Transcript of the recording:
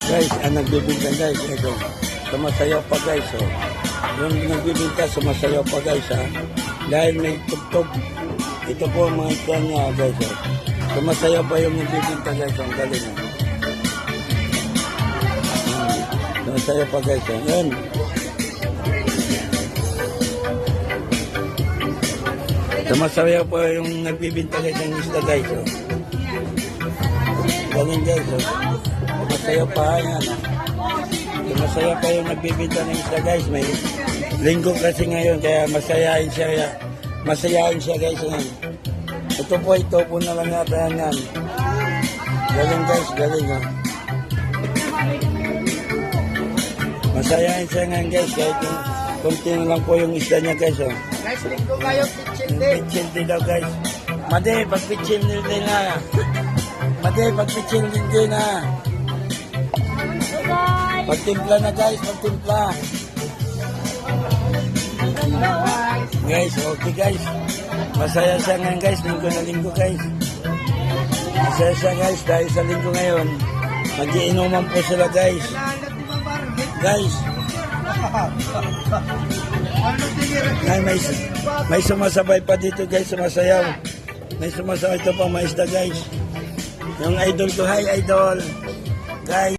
Guys, ang nagbibinta guys, ito. Sumasayaw pa guys, oh. Yung nagbibinta, sumasayaw pa guys, ha. Dahil may tugtog. Ito po ang mga ikwan niya, guys, oh. Sumasayaw pa yung nagbibinta guys, ang galing, oh. Sumasayaw pa guys, oh. Yan. Sumasayaw pa yung nagbibinta guys, ang isda guys, oh. Galing guys, oh. Sumasayaw pa, yan, oh. Sumasayaw pa yung nagbibinta ng isda guys. May linggo kasi ngayon, kaya masayahin siya. Masayahin siya guys ngayon. Ito po na lang yata yan. Galing guys, galing, oh. Masayahin siya ngayon guys, kahit yung konti na lang po yung isda niya guys, oh. Guys, linggo kayo, pitchin din. Pitchin din daw guys. Made, pag-pitchin din na. Made, pag-pitchin din na. Pagtimpla na guys, pagtimpla. Guys, okay guys. Masaya siya ngayon guys, linggo na linggo guys. Masaya siya guys, dahil sa linggo ngayon, mag-iinuman po sila guys. Guys. Ay, may sumasabay pa dito guys, sumasayaw. May sumasabay ito pa, may isda guys. Yung idol ko, hi idol. Guys.